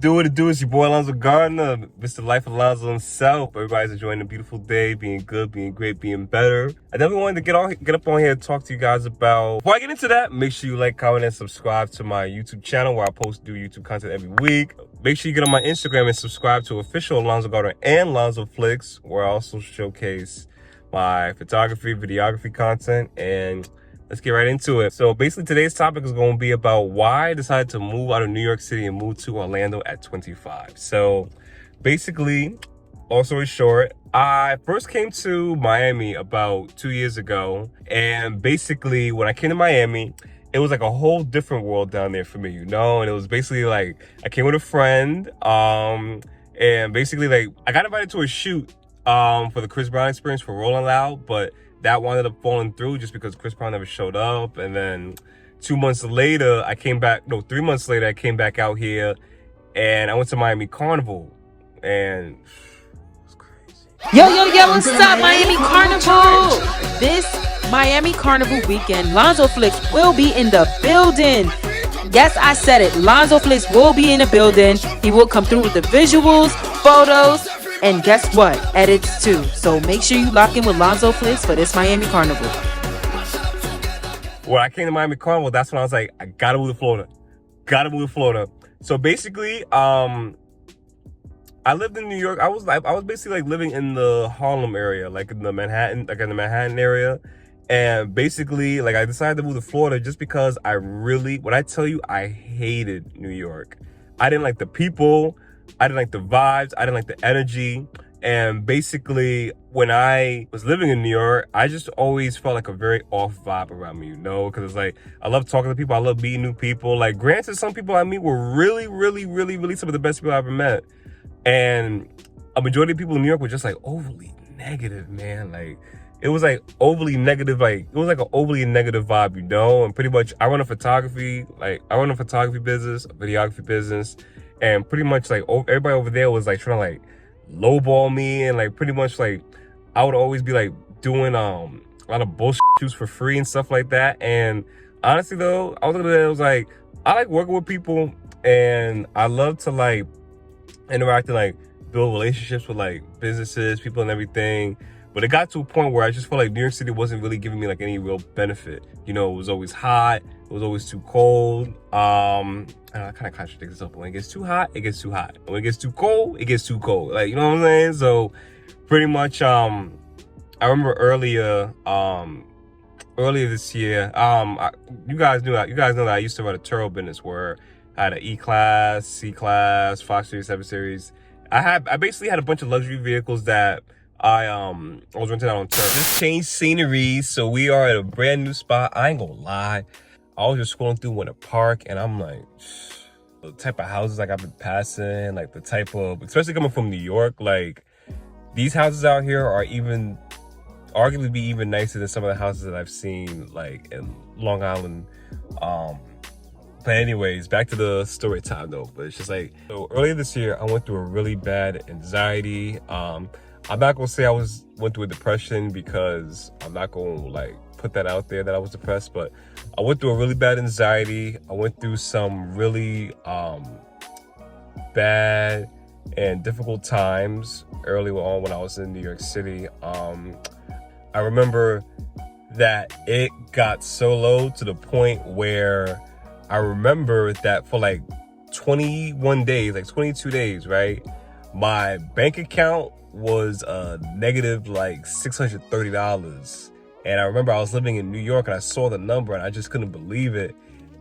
do it. It's your boy Alonzo Gardner, Mr. Life Alonzo himself. Everybody's enjoying a beautiful day, being good, being great, being better. I definitely wanted to get up on here and talk to you guys about. Before I get into that, make sure you like, comment, and subscribe to my YouTube channel where I post new YouTube content every week. Make sure you get on my Instagram and subscribe to official Alonzo Gardner and Alonzo Flicks, where I also showcase my photography, videography content, and let's get right into it. So basically today's topic is going to be about why I decided to move out of New York City and move to Orlando at 25. So basically, long story short, I first came to Miami about 2 years ago. And basically when I came to Miami, it was like a whole different world down there for me, you know? And it was basically like, I came with a friend, and basically like, I got invited to a shoot for the Chris Brown experience for Rolling Loud, but that wound up falling through just because Chris Brown never showed up. And then 3 months later, I came back out here and I went to Miami Carnival and it was crazy. Yo, what's up, Miami Carnival? This Miami Carnival weekend, Lonzo Flicks will be in the building. Yes, I said it. Lonzo Flicks will be in the building. He will come through with the visuals, photos, and guess what? Edits too. So make sure you lock in with Lonzo Flicks for this Miami Carnival. When I came to Miami Carnival, that's when I was like, I gotta move to Florida. So basically, I lived in New York. I was basically like living in the Harlem area, like in the Manhattan area. And basically, like I decided to move to Florida just because when I tell you, I hated New York. I didn't like the people. I didn't like the vibes. I didn't like the energy. And basically, when I was living in New York, I just always felt like a very off vibe around me, you know? Because it's like, I love talking to people. I love meeting new people. Like, granted, some people I meet were really some of the best people I ever met. And a majority of people in New York were just like overly negative, man. Like, it was like overly negative. Like, it was like an overly negative vibe, you know? And pretty much, I run a photography business, a videography business. And pretty much like everybody over there was like trying to like lowball me, and like pretty much like I would always be like doing a lot of bullshit shoots for free and stuff like that. And honestly though, I was looking at it, was like, I like working with people and I love to like interact and like build relationships with like businesses, people and everything. But it got to a point where I just felt like New York City wasn't really giving me like any real benefit. You know, it was always hot. It was always too cold. I kind of contradict myself. When it gets too hot, it gets too hot. When it gets too cold, it gets too cold. Like, you know what I'm saying? So pretty much, I remember earlier this year, you guys know that I used to run a Turo business where I had an E-Class, C-Class, Fox Series, 7 Series. I basically had a bunch of luxury vehicles that I was renting out on Turo. Just changed scenery, so we are at a brand new spot. I ain't gonna lie. I was just scrolling through Winter Park, and I'm like, the type of houses like I've been passing, like the type of, especially coming from New York, like these houses out here are arguably be even nicer than some of the houses that I've seen like in Long Island. But anyways, back to the story time though. But it's just like, so earlier this year, I went through a really bad anxiety. I'm not gonna say I went through a depression because I'm not gonna like put that out there that I was depressed, but I went through a really bad anxiety. I went through some really bad and difficult times early on when I was in New York City. I remember that it got so low to the point where I remember that for like 21 days, like 22 days, right? My bank account was negative like $630. And I remember I was living in New York and I saw the number and I just couldn't believe it.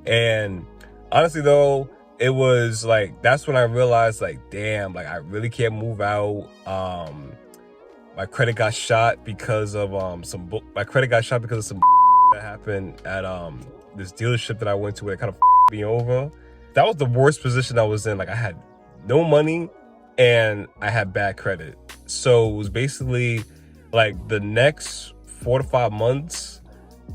And honestly though, it was like, that's when I realized like, damn, like I really can't move out. My credit got shot because of some that happened at this dealership that I went to where it kind of me over. That was the worst position I was in. Like I had no money and I had bad credit. So it was basically like the next 4 to 5 months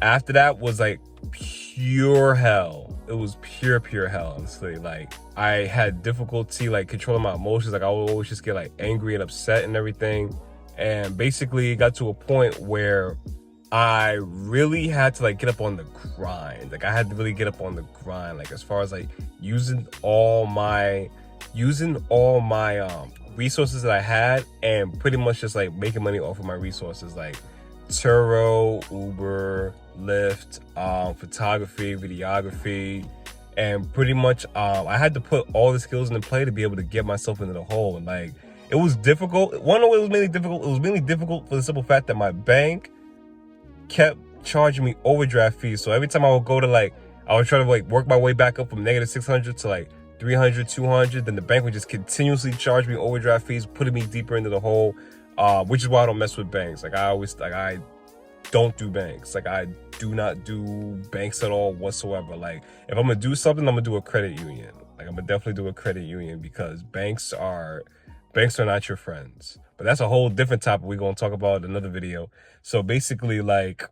after that was like pure hell. It was pure hell, honestly. Like I had difficulty like controlling my emotions. Like I would always just get like angry and upset and everything. And basically it got to a point where I really had to like get up on the grind. Like I had to really get up on the grind, like as far as like using all my using all my resources that I had and pretty much just like making money off of my resources, like Turo, Uber, Lyft, photography, videography, and pretty much I had to put all the skills into play to be able to get myself into the hole. And like, it was difficult. One way it was mainly difficult. It was mainly difficult for the simple fact that my bank kept charging me overdraft fees. So every time I would go to like, I would try to like work my way back up from negative 600 to like 300, 200. Then the bank would just continuously charge me overdraft fees, putting me deeper into the hole. Which is why I don't mess with banks. Like I don't do banks. Like I do not do banks at all whatsoever. Like if I'm gonna do something, I'm gonna do a credit union. Like I'm gonna definitely do a credit union, because banks are not your friends. But that's a whole different topic we're gonna talk about in another video. So basically, like,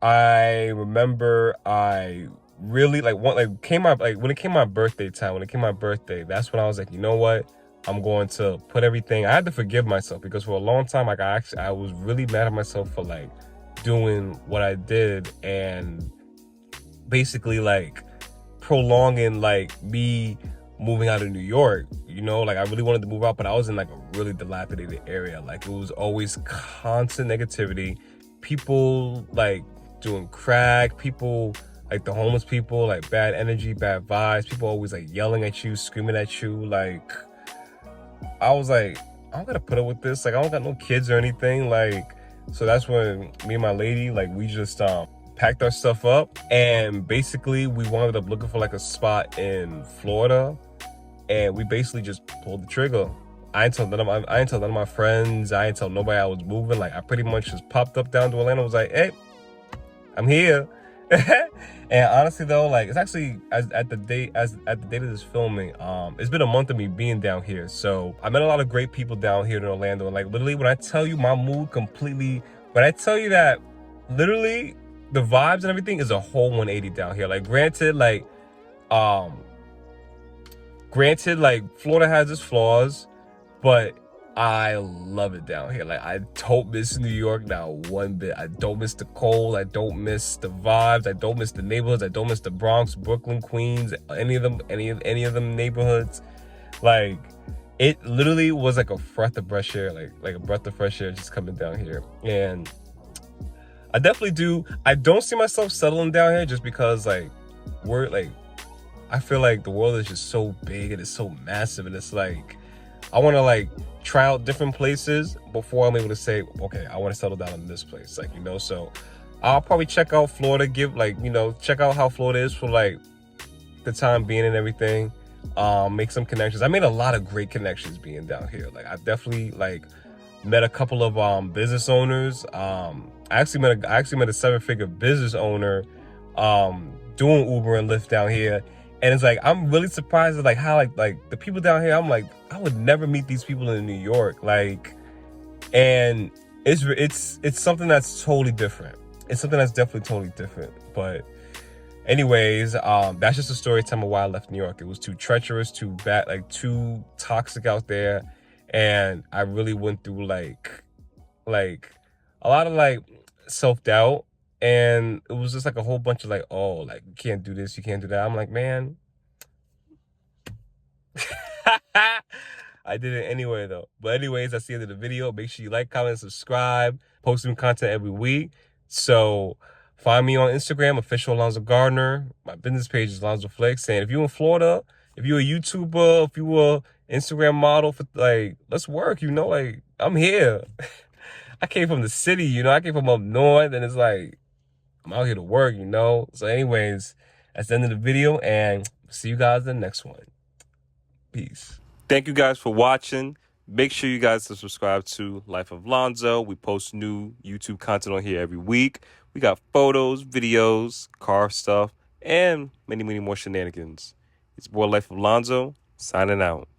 I remember I really like when it came my birthday time, that's when I was like, you know what? I'm going to put everything. I had to forgive myself, because for a long time, like I was really mad at myself for like doing what I did, and basically like prolonging like me moving out of New York. You know, like I really wanted to move out, but I was in like a really dilapidated area. Like it was always constant negativity. People like doing crack, people like the homeless people, like bad energy, bad vibes, people always like yelling at you, screaming at you. Like I was like, I don't gotta put up with this. Like I don't got no kids or anything. Like, so that's when me and my lady, like we just packed our stuff up, and basically we wound up looking for like a spot in Florida, and we basically just pulled the trigger. I ain't tell none of my friends. I ain't tell nobody I was moving. Like I pretty much just popped up down to Atlanta. Was like, hey, I'm here. And honestly though, like it's actually at the date of this filming, it's been a month of me being down here. So I met a lot of great people down here in Orlando. And like literally, when I tell you my mood completely, when I tell you that literally the vibes and everything is a whole 180 down here. Like granted, like Florida has its flaws, but I love it down here. Like I don't miss New York now one bit. I don't miss the cold. I don't miss the vibes. I don't miss the neighborhoods. I don't miss the Bronx, Brooklyn, Queens, any of them neighborhoods. Like it literally was like a breath of fresh air, like a breath of fresh air just coming down here. And I definitely do. I don't see myself settling down here just because like I feel like the world is just so big and it's so massive, and it's like I want to like try out different places before I'm able to say, okay, I want to settle down in this place. Like, you know, so I'll probably check out Florida, check out how Florida is for like the time being and everything. Make some connections. I made a lot of great connections being down here. Like I definitely like met a couple of business owners. I actually met a 7-figure business owner doing Uber and Lyft down here. And it's like, I'm really surprised at like how like the people down here, I'm like, I would never meet these people in New York. Like, and it's something that's totally different. It's something that's definitely totally different. But anyways, that's just a story time of why I left New York. It was too treacherous, too bad, like too toxic out there. And I really went through like a lot of like self-doubt. And it was just like a whole bunch of like, oh, like you can't do this, you can't do that. I'm like, man, I did it anyway though. But anyways, that's the end of the video. Make sure you like, comment, subscribe. Posting content every week. So find me on Instagram, official Alonzo Gardner. My business page is Alonzo Flex. And if you're in Florida, if you're a YouTuber, if you were Instagram model, for like, let's work. You know, like I'm here. I came from the city. You know, I came from up north, and it's like, I'm out here to work, you know? So anyways, that's the end of the video, and see you guys in the next one. Peace. Thank you guys for watching. Make sure you guys subscribe to Life of Lonzo. We post new YouTube content on here every week. We got photos, videos, car stuff, and many, many more shenanigans. It's boy Life of Lonzo, signing out.